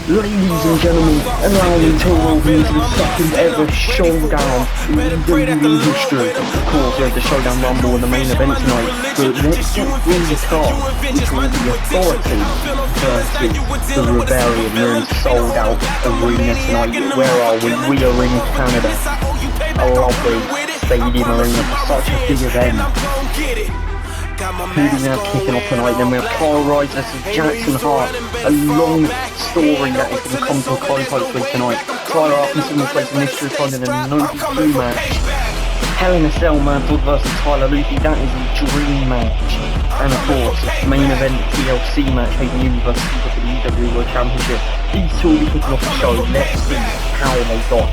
Ladies and gentlemen, allow me to welcome you to the second ever Showdown in WWE history. Of course, we have the Showdown Rumble and the main event tonight, but next up we start, which will be Authority versus the Rebellion. We're in sold out arena tonight. Where are we? We are in Canada. A lovely stadium arena for such a big event. Who do we have kicking off tonight? Then we have Kyle Rise versus Jackson Hart. A long story that is going to come to a close hopefully tonight. Kyle Hart continues to place mystery time in a no-DQ match. Hell in a Cell Mantle versus Tyler Lucy. That is a dream match. And of course, main event TLC match, Hayden Universe for the EW World Championship. These two will be kicking off the show. Let's see how they got.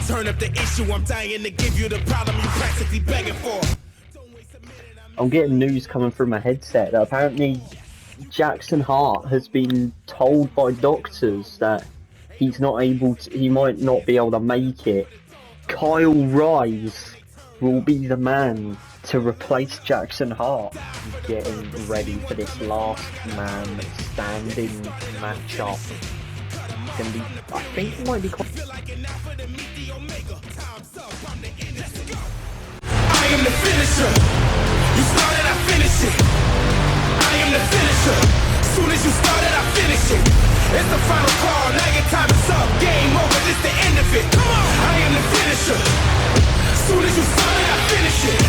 Turn up the issue, I'm dying to give you the problem you practically begging for. I'm getting news coming through my headset that apparently Jackson Hart has been told by doctors that he's not able to, he might not be able to make it. Kyle Rise will be the man to replace Jackson Hart. Getting ready for this last man standing matchup. Gonna be, I think it might be quite. I am the finisher. You started, I finish it. I am the finisher. Soon as you started, I finish it. It's the final call. Now your time is up. Game over. This the end of it. Come on. I am the finisher. Soon as you started, I finish it.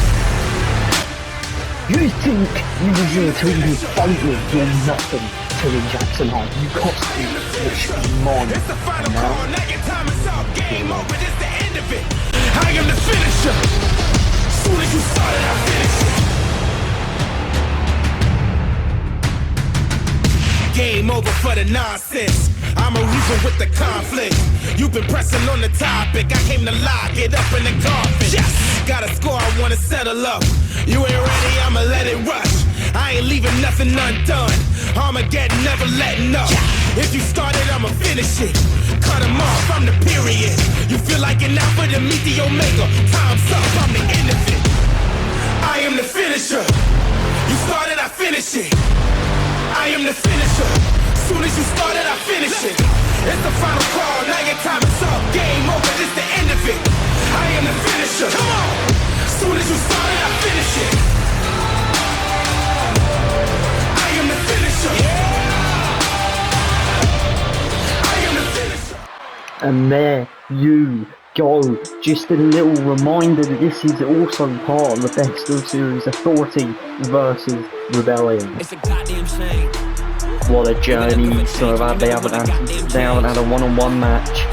You think you deserve to even fight with doing nothing to Jackson Hart? You cost me, which should be mine. It's the final call. Now your time is up. Game over. This the end of it. I am the finisher. Soon as you started, I finish it. Game over for the nonsense. I'm a reason with the conflict. You've been pressing on the topic. I came to lock it up in the coffin. Yes, got a score I wanna settle up. You ain't ready, I'ma let it rush. I ain't leaving nothing undone. Armageddon, never letting up. If you started, I'ma finish it. Cut them off, I'm the period. You feel like an alpha to meet the omega. Time's up, I'm the end of it. I am the finisher. You started, I finish it. I am the finisher. Soon as you started, I finish it. It's the final call, now your time is up. Game over, this the end of it. I am the finisher. Come on. Soon as you started, I finish it. I am the finisher. I am the finisher. And there you go. Just a little reminder that this is also part of the Best of Series Authority versus Rebellion. It's a goddamn shame. What a journey. So they haven't had a one-on-one match.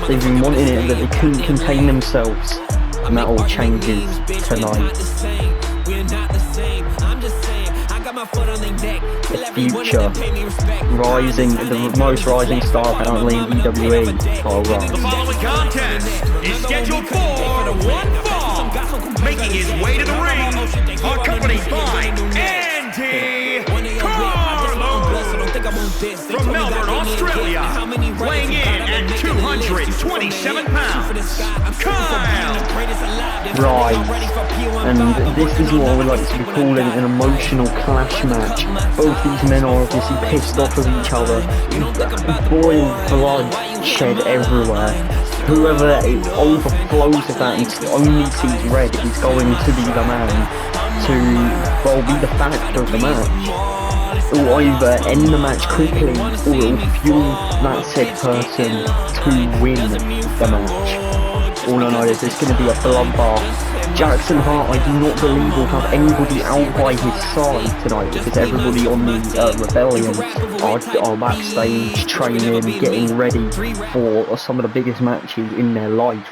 They've been wanting it, but they couldn't contain themselves. And that all changes tonight. The future, rising, the most rising star apparently in WWE. Oh, right. The following contest is scheduled for one fall. Making his way to the ring, accompanied by Andy from Melbourne, Australia, weighing in at 227 pounds, Kyle Rise. And this is what I would like to be calling an emotional clash match. Both these men are obviously pissed off with each other. Boiling blood shed everywhere. Whoever overflows of that and only sees red is going to be the man to, well, be the factor of the match. It will either end the match quickly, or it will fuel that said person to win the match. All I know is it's going to be a bloodbath. Jackson Hart, I do not believe, will have anybody out by his side tonight, because everybody on the Rebellion are backstage training, getting ready for some of the biggest matches in their life.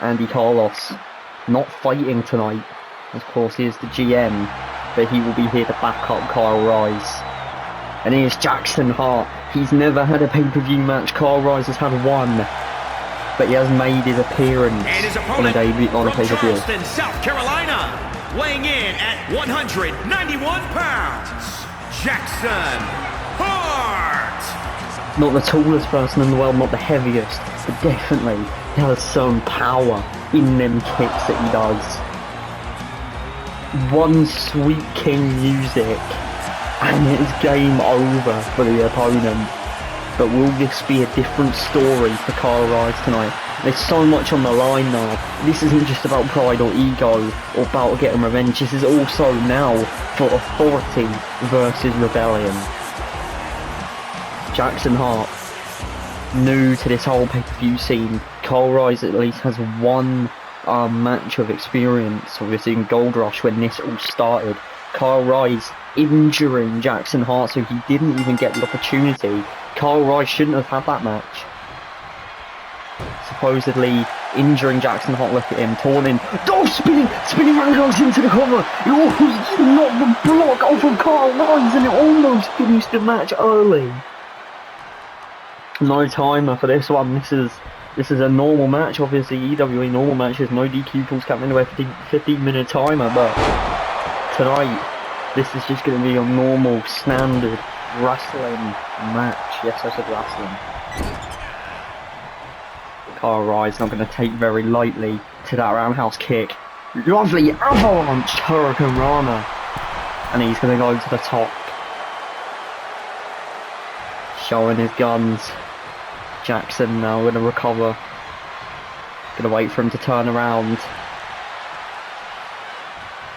Andy Carlos not fighting tonight. Of course, he is the GM, but he will be here to back up Kyle Rise. And here's Jackson Hart. He's never had a pay-per-view match. Kyle Rise has had one, but he has made his appearance on a pay-per-view. Charleston, South Carolina, weighing in at 191 pounds, Jackson Hart. Not the tallest person in the world, not the heaviest, but definitely he has some power in them kicks that he does. one sweet king music, and it's game over for the opponent. But will this be a different story for Kyle Rise tonight? There's so much on the line now. This isn't just about pride or ego or about getting revenge. This is also now for authority versus rebellion. Jackson Hart, new to this whole pay-per-view scene. Kyle Rise at least has one match of experience, obviously in Gold Rush when this all started. Kyle Rise injuring Jackson Hart, so he didn't even get the opportunity. Kyle Rise shouldn't have had that match. Supposedly injuring Jackson Hart, look at him, taunting. Oh, spinning roundhouse into the cover. He knocked the block off of Kyle Rise and it almost finished the match early. No timer for this one. This is a normal match, obviously EWE normal matches, no DQ calls coming into a 15-minute timer, but tonight this is just going to be a normal, standard wrestling match. Yes, I said wrestling. Kyle Rise not going to take very lightly to that roundhouse kick. Lovely avalanche Hurricane Rana. And he's going to go to the top. Showing his guns. Jackson now going to recover. Going to wait for him to turn around.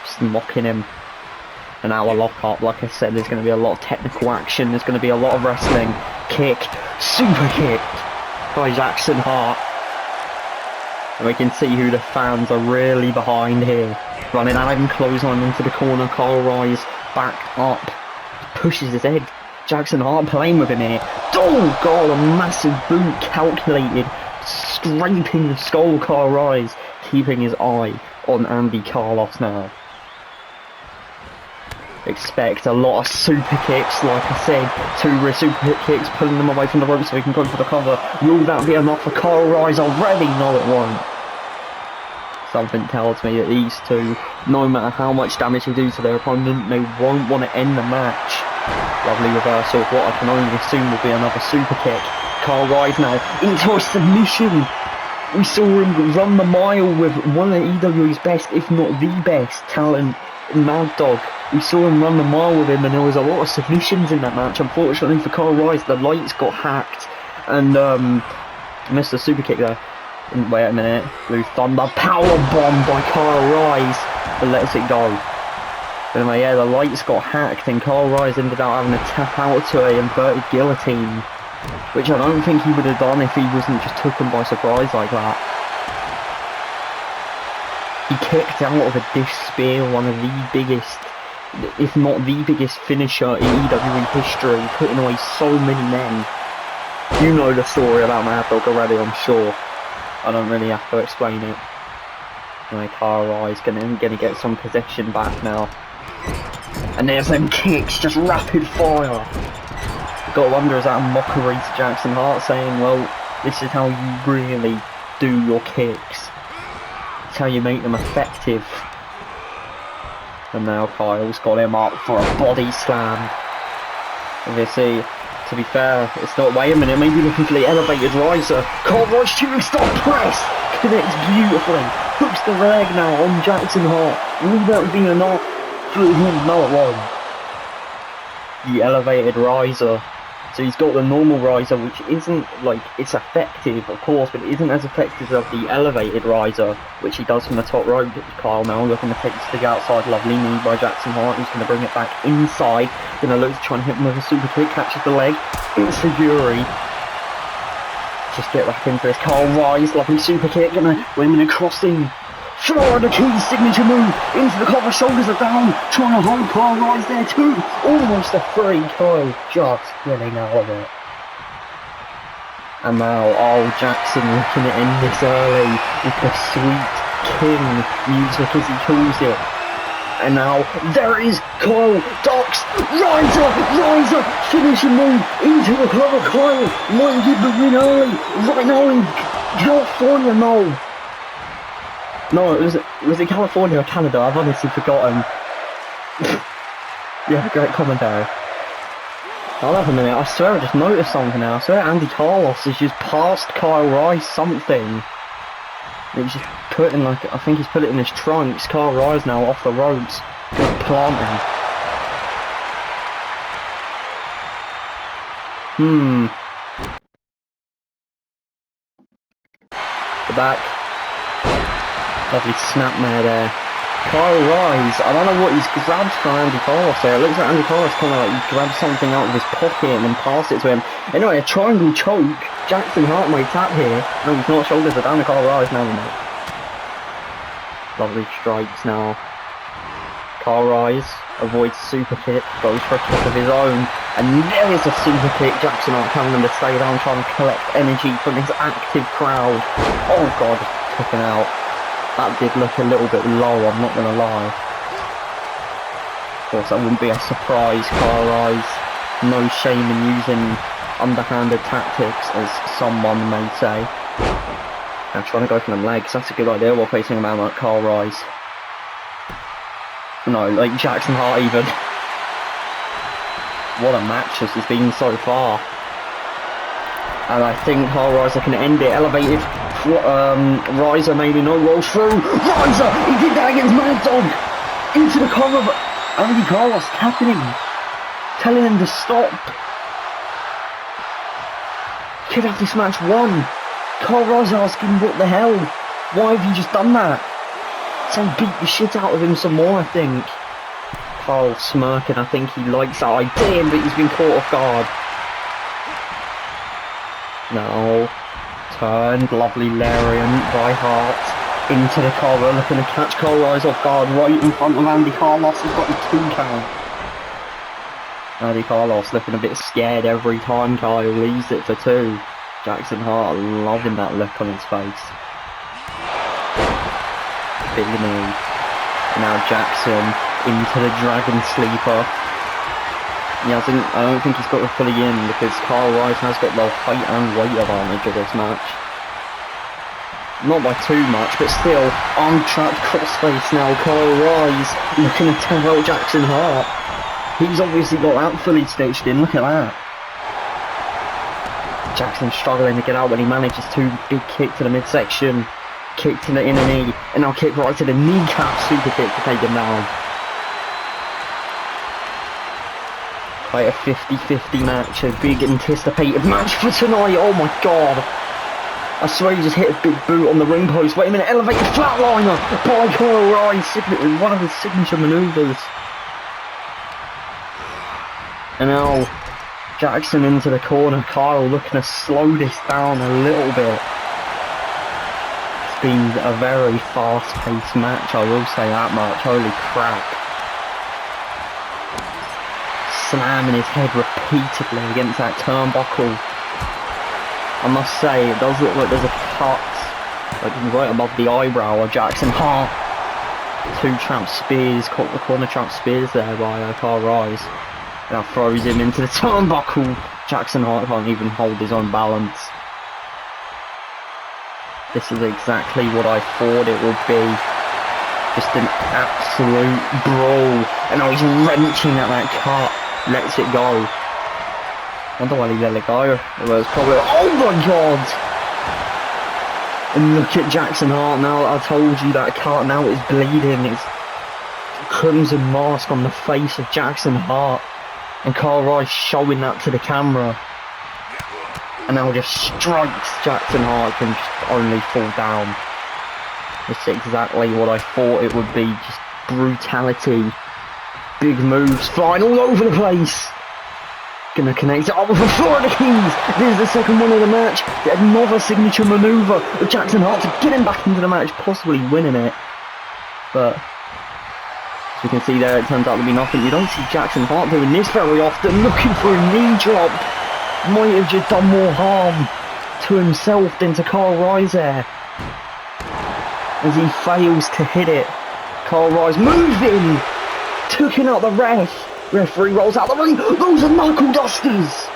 Just mocking him. An hour lock-up, like I said, there's going to be a lot of technical action, there's going to be a lot of wrestling. Kick, super kick by Jackson Hart. And we can see who the fans are really behind here. Running out and clothesline into the corner, Kyle Rise back up, pushes his head. Jackson Hart playing with him here. Oh god, a massive boot calculated, scraping the skull. Kyle Rise keeping his eye on Andy Carlos now. Expect a lot of super kicks, like I said, 2 super kicks, pulling them away from the rope so he can go for the cover. Will that be enough for Kyle Rise already? No, it won't. Something tells me that these two, no matter how much damage they do to their opponent, they won't want to end the match. Lovely reversal of what I can only assume will be another super kick. Kyle Rise now into a submission. We saw him run the mile with one of EWE's best, if not the best, talent, Mad Dog. We saw him run the mile with him and there was a lot of submissions in that match. Unfortunately for Kyle Rise, the lights got hacked and missed the super kick there. Wait a minute. Blue Thunder power bomb by Kyle Rise, but lets it go. But anyway, yeah, the lights got hacked and Kyle Rise ended up having to tap out to a inverted guillotine, which I don't think he would have done if he wasn't just taken by surprise like that. He kicked out of a dish spear, one of the biggest, if not the biggest finisher in EWE history, putting away so many men. You know the story about Mad Dog already, I'm sure. I don't really have to explain it. Anyway, Kyle Rise gonna get some possession back now. And there's them kicks, just rapid fire. Gotta wonder, is that a mockery to Jackson Hart, saying, well, this is how you really do your kicks. It's how you make them effective. And now Kyle's got him up for a body slam. Obviously, to be fair, it's not, wait a minute, maybe looking for the elevated riser. Kyle Rise shooting star press! Connects beautifully. Hooks the leg now on Jackson Hart. Will that be enough for him? No, it won't. The elevated riser. So he's got the normal riser, which isn't, like, it's effective, of course, but it isn't as effective as the elevated riser, which he does from the top rope. Kyle now looking to take the stick outside. Lovely knee by Jackson Hart, who's going to bring it back inside. Going to look to try and hit him with a super kick, catches the leg. It's Fury. Just get back into this. Kyle Rise, lovely super kick, going to women across him. Florida Key signature move into the cover, shoulders are down, trying to hold Kyle Rise there too. Almost a free. Kyle just getting out of it. And now, oh, Jackson looking to end this early with the Sweet King music as he calls it. And now, there is Kyle, ducks, riser, finishing move into the cover. Kyle might give the win early, right now in California, no. No, was it California or Canada? I've honestly forgotten. Yeah, great commentary. Hold up a minute, I swear I just noticed something now. I swear Andy Carlos has just passed Kyle Rise something. He's just putting like, I think he's put it in his trunks. Kyle Rise now off the ropes. Good planting. The back. Lovely snapmare there. Kyle Rise, I don't know what he's grabbed from Andy Carlos there. It looks like Andy Carlos kind of like he grabbed something out of his pocket and then passed it to him. Anyway, a triangle choke. Jackson Hart might tap here. No, he's not. Shoulders are down to Kyle Rise now, mate. Lovely strikes now. Kyle Rise avoids super kick, goes for a kick of his own, and there is a super kick. Jackson Hart telling him to stay down, trying to collect energy from his active crowd. Oh god, took him out. That did look a little bit low, I'm not going to lie. Of course, that wouldn't be a surprise. Kyle Rise, no shame in using underhanded tactics, as someone may say. Now trying to go for them legs, that's a good idea while facing a man like Kyle Rise. No, like Jackson Hart even. What a match this has been so far. And I think Kyle Riser can end it. Elevated Riser maybe no rolls through. Riser! He did that against Mad Dog! Into the cover, but Andy Carlos tapping him. Telling him to stop. Could have this match won. Kyle Riser asking what the hell? Why have you just done that? So beat the shit out of him some more, I think. Kyle smirking, I think he likes that idea, but he's been caught off guard. Now, turned, lovely lariat by Hart into the cover, looking to catch Kyle Rise off guard right in front of Andy Carlos. He's got a 2 count. Andy Carlos looking a bit scared every time Kyle leaves it for 2. Jackson Hart loving that look on his face. Big move. Now Jackson into the Dragon Sleeper. Yeah, I don't think he's got it fully in because Kyle Rise has got the height and weight advantage of this match. Not by too much, but still, arm-trapped crossface now. Kyle Rise looking to tear out Jackson Hart. He's obviously got that fully stitched in, look at that. Jackson struggling to get out when he manages to. Big kick to the midsection, kick to the inner knee, and now kick right to the kneecap, super kick to take him down. Quite a 50-50 match, a big anticipated match for tonight. Oh my god. I swear he just hit a big boot on the ring post. Wait a minute, elevated flatliner by Kyle Rise, one of his signature maneuvers. And now Jackson into the corner. Kyle looking to slow this down a little bit. It's been a very fast-paced match, I will say that much. Holy crap. Slamming his head repeatedly against that turnbuckle. I must say, it does look like there's a cut, like right above the eyebrow of Jackson Hart. 2 trap spears, caught the corner trap spears there by Kyle Rise. Now throws him into the turnbuckle. Jackson Hart can't even hold his own balance. This is exactly what I thought it would be. Just an absolute brawl. And now he's wrenching at that cut. Lets it go. Wonder why he let it go. It was probably, oh my god! And look at Jackson Hart now. I told you that cut now is bleeding. It's crimson mask on the face of Jackson Hart. And Kyle Rise showing that to the camera. And now just strikes Jackson Hart can just only fall down. It's exactly what I thought it would be. Just brutality. Big moves flying all over the place. Gonna connect it up with the Florida Keys. This is the second one of the match. Another signature maneuver of Jackson Hart to get him back into the match, possibly winning it. But as you can see there, it turns out to be nothing. You don't see Jackson Hart doing this very often. Looking for a knee drop. Might have just done more harm to himself than to Kyle Rise there. As he fails to hit it. Kyle Rise moving. Taking out the ref. Referee rolls out the ring. Those are knuckle dusters.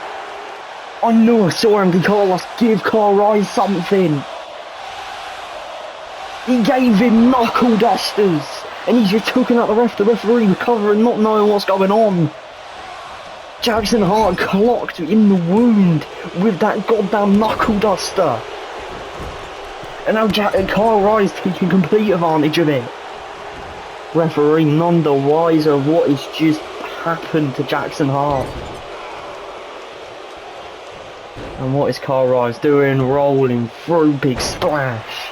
I knew I saw Andy Carlos give Kyle Rise something. He gave him knuckle dusters. And he's just taking out the ref. The referee recovering, not knowing what's going on. Jackson Hart clocked in the wound with that goddamn knuckle duster. And now Kyle Rise taking complete advantage of it. Referee none the wiser of what has just happened to Jackson Hart. And what is Kyle Rise doing? Rolling through, big splash.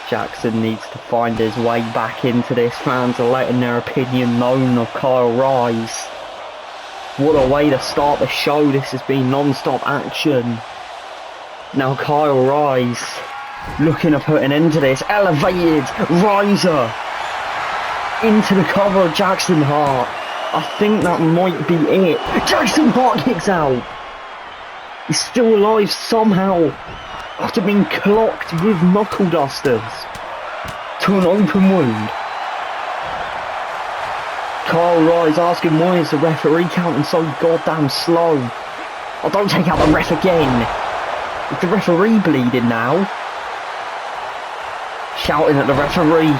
Jackson needs to find his way back into this. Fans are letting their opinion known of Kyle Rise. What a way to start the show. This has been non-stop action. Now Kyle Rise looking to put an end to this. Elevated riser into the cover of Jackson Hart. I think that might be it. Jackson Hart kicks out. He's still alive somehow after being clocked with knuckle dusters to an open wound. Kyle Rise asking why is the referee counting so goddamn slow. Oh, don't take out the ref again. Is the referee bleeding now? Shouting at the referee.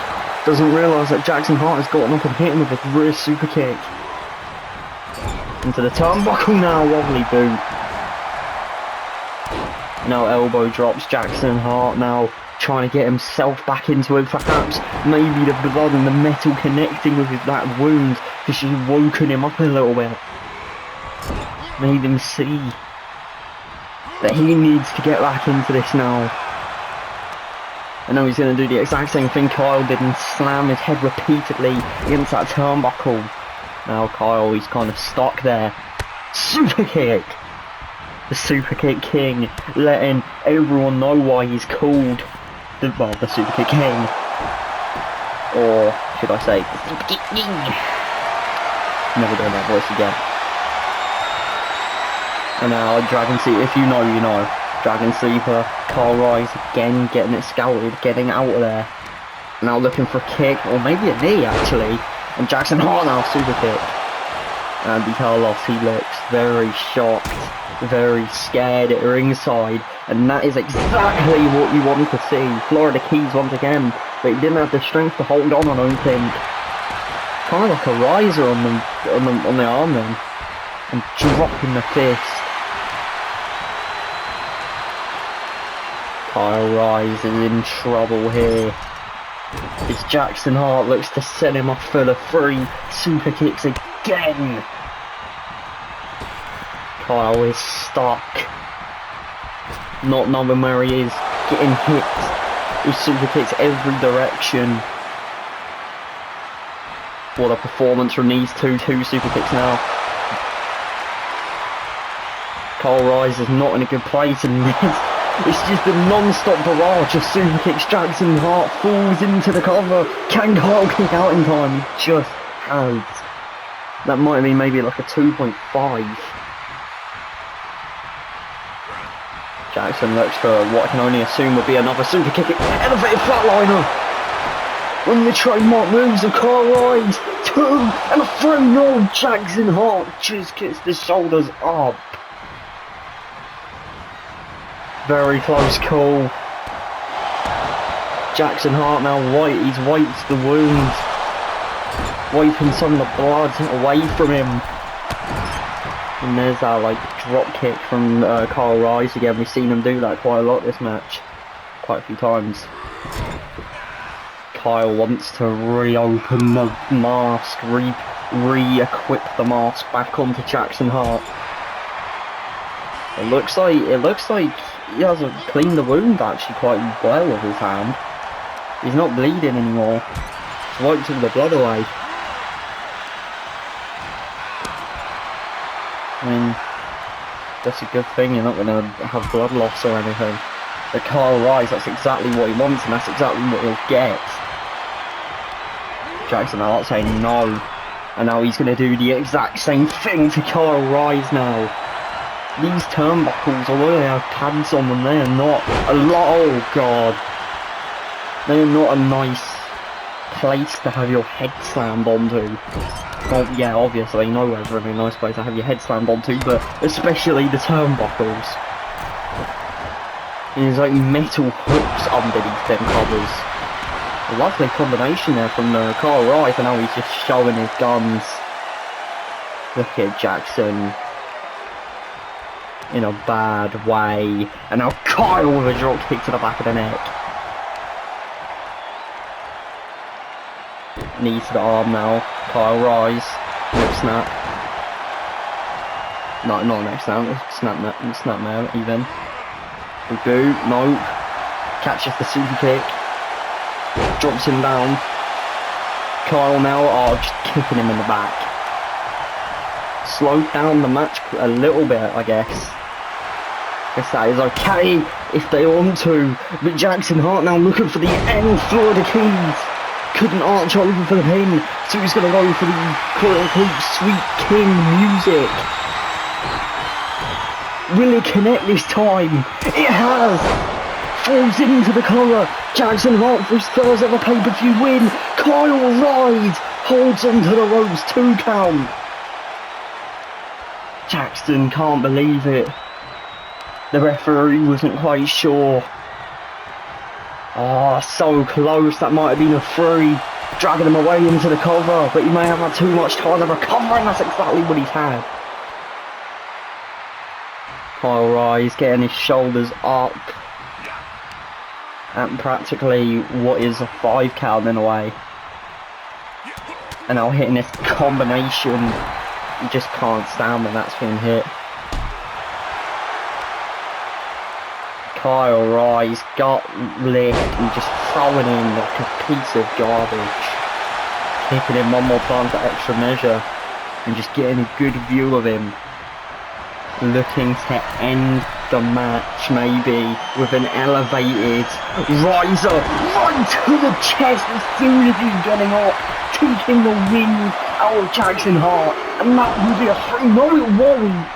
Doesn't realise that Jackson Hart has gotten up and hit him with a rear super kick. Into the turnbuckle now, wobbly boot. Now elbow drops Jackson Hart now trying to get himself back into it. Perhaps maybe the blood and the metal connecting with that wound has just woken him up a little bit. Made him see that he needs to get back into this now. I know he's going to do the exact same thing Kyle did and slam his head repeatedly against that turnbuckle. Now Kyle, he's kind of stuck there. Super kick! The Super Kick King, letting everyone know why he's called the Super Kick King. Or should I say, the Super Kick King? Never doing that voice again. And now Dragon Sleeper, if you know, you know. Dragon Sleeper, Kyle Rise again getting it scouted, getting out of there. Now looking for a kick, or maybe a knee actually. And Jackson Hart now super kick. Andy Carlos, he looks very shocked, very scared at ringside. And that is exactly what you want to see. Florida Keys once again, but he didn't have the strength to hold on, I don't think. Kind of like a riser on the arm then. And dropping the fist. Kyle Rise is in trouble here. As Jackson Hart looks to set him off for the 3 super kicks again. Kyle is stuck. Not knowing where he is. Getting hit with super kicks every direction. What a performance from these two super kicks now. Kyle Rise is not in a good place and it's just a non-stop barrage of super kicks. Jackson Hart falls into the cover. Can Kyle kick out in time? He just has. That might have been maybe like a 2.5. Jackson looks for what I can only assume would be another super kick. Elevated flatliner. When the trademark moves of Kyle Rise. 2 and a 3. No, Jackson Hart just gets the shoulders up. Very close call. Jackson Hart now he's wiped the wound. Wiping some of the blood away from him. And there's that like drop kick from Kyle Rise again. We've seen him do that quite a lot this match. Quite a few times. Kyle wants to reopen the mask, re-equip the mask back onto Jackson Hart. It looks like he hasn't cleaned the wound actually quite well with his hand. He's not bleeding anymore. He's wiped all the blood away. I mean, that's a good thing, you're not going to have blood loss or anything. But Kyle Rise, that's exactly what he wants and that's exactly what he'll get. Jackson Hart saying no. And now he's going to do the exact same thing to Kyle Rise now. These turnbuckles, although they have pads on them, they are not a lot. Oh god, they are not a nice place to have your head slammed onto. Well, yeah, obviously, nowhere's really a nice place to have your head slammed onto, but especially the turnbuckles. There's like metal hooks underneath them covers. A lovely combination there from Kyle Rise, and now he's just showing his guns. Look at Jackson. in a bad way. And now Kyle with a drop kick to the back of the neck. Knee to the arm now. Kyle rise. Neck snap. No, not neck snap. Snap now, even. We boot. Nope. Catches the super kick. Drops him down. Kyle now, just kicking him in the back. Slowed down the match a little bit, I guess. Guess that is okay if they want to. But Jackson Hart now looking for the end Florida Keys. Couldn't arch over for the pin, so he's going to go for the quote-unquote Sweet King music. Will it connect this time? It has! Falls into the collar. Jackson Hart for his first ever pay-per-view win. Kyle rides, holds onto the ropes, 2 count. Jackson can't believe it. The referee wasn't quite sure. Oh, so close. That might have been a 3. Dragging him away into the cover, but he may have had too much time to recover, and that's exactly what he's had. Kyle rise, getting his shoulders up. And practically what is a 5 count in a way. And now hitting this combination. You just can't stand when that's been hit. Kyle rise, gut lift, and just throwing in like a piece of garbage. Kicking him one more time for extra measure. And just getting a good view of him. Looking to end the match maybe with an elevated riser right to the chest as soon as he's getting up, taking the wind out of Jackson Hart, and that will be a 3. No, it won't.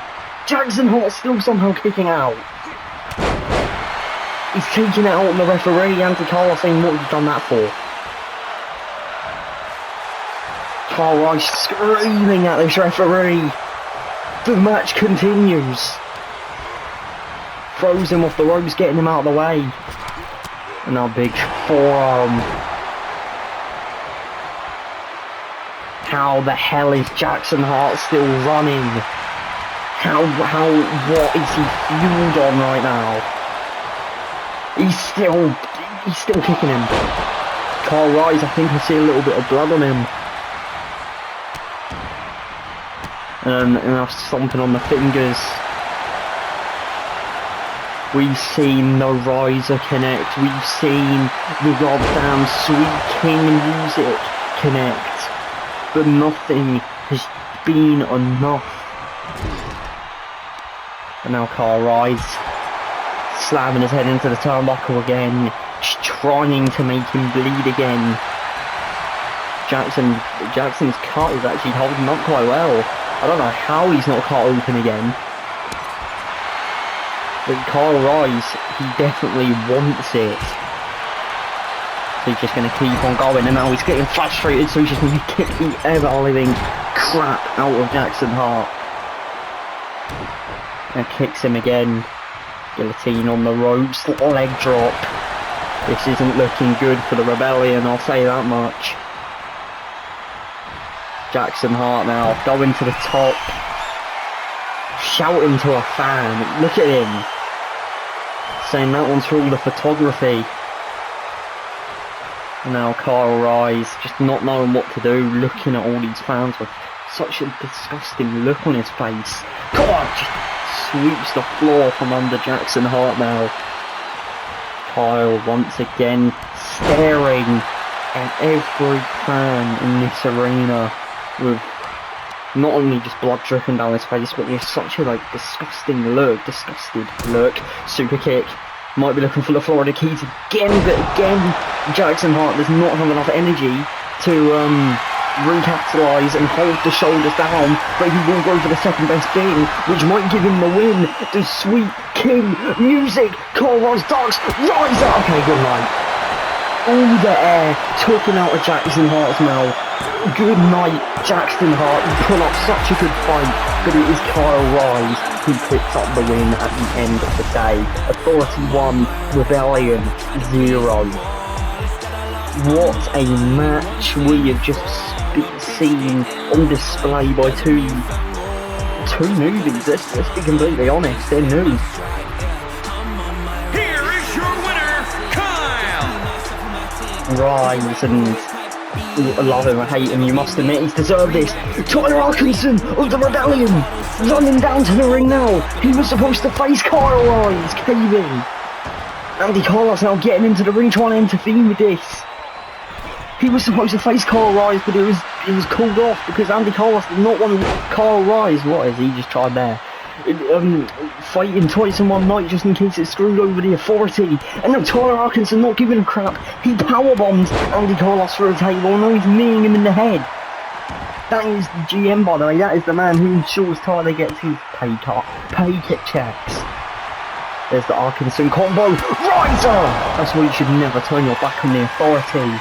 Jackson Hart still somehow kicking out. He's taking it out on the referee, Anti-Carl, saying what have you done that for? Kyle Rice screaming at this referee. The match continues. Throws him off the ropes, getting him out of the way. And now big forearm. How the hell is Jackson Hart still running? What is he fueled on right now? He's still kicking him. Kyle Rise, I think I see a little bit of blood on him. And now stomping on the fingers. We've seen the riser connect. We've seen the goddamn Sweet King music connect. But nothing has been enough. And now Kyle Rise slamming his head into the turnbuckle again. Just trying to make him bleed again. Jackson's cut is actually holding up quite well. I don't know how he's not cut open again. But Kyle Rise, he definitely wants it. So he's just going to keep on going, and now he's getting frustrated, so he's just going to kick the ever-living crap out of Jackson Hart. And kicks him again. Guillotine on the ropes, leg drop. This isn't looking good for the Rebellion, I'll say that much. Jackson Hart now, going to the top. Shouting to a fan, look at him. Saying that one's for all the photography. And now Kyle Rise, just not knowing what to do, looking at all these fans with such a disgusting look on his face. God, just sweeps the floor from under Jackson Hart now. Kyle once again staring at every fan in this arena with not only just blood dripping down his face, but with such a disgusting look, super kick. Might be looking for the Florida Keys again, but again, Jackson Hart does not have enough energy to recapitalise and hold the shoulders down, but he will go for the second best thing, which might give him the win. The Sweet King music, Kyle Rise ducks, riser. Okay, good night. All the air taken out of Jackson Hart's mouth. Good night, Jackson Hart. You put up such a good fight, but it is Kyle Rise who picks up the win at the end of the day. Authority 1, Rebellion 0. What a match we have just seen on display by two two newbies. Let's be completely honest. They're new. Here is your winner, Kyle. Rise and I love him, I hate him, you must admit he's deserved this. Tyler Atkinson of the Rebellion running down to the ring now. He was supposed to face Kyle Rise, caving. Andy Carlos now getting into the ring trying to intervene with this. He was supposed to face Kyle Rise, but it was called off because Andy Carlos did not want Kyle Rise. What is he just tried there? Fighting twice in one night just in case it screwed over the Authority. And now Tyler Atkinson not giving a crap. He powerbombs Andy Carlos through a table and now he's kneeing him in the head. That is the GM, by the way. That is the man who ensures Tyler gets his pay checks. There's the Atkinson combo. Riser! That's why you should never turn your back on the Authority.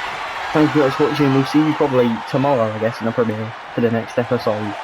Thank you guys for watching. We'll see you probably tomorrow, I guess, in the premiere for the next episode.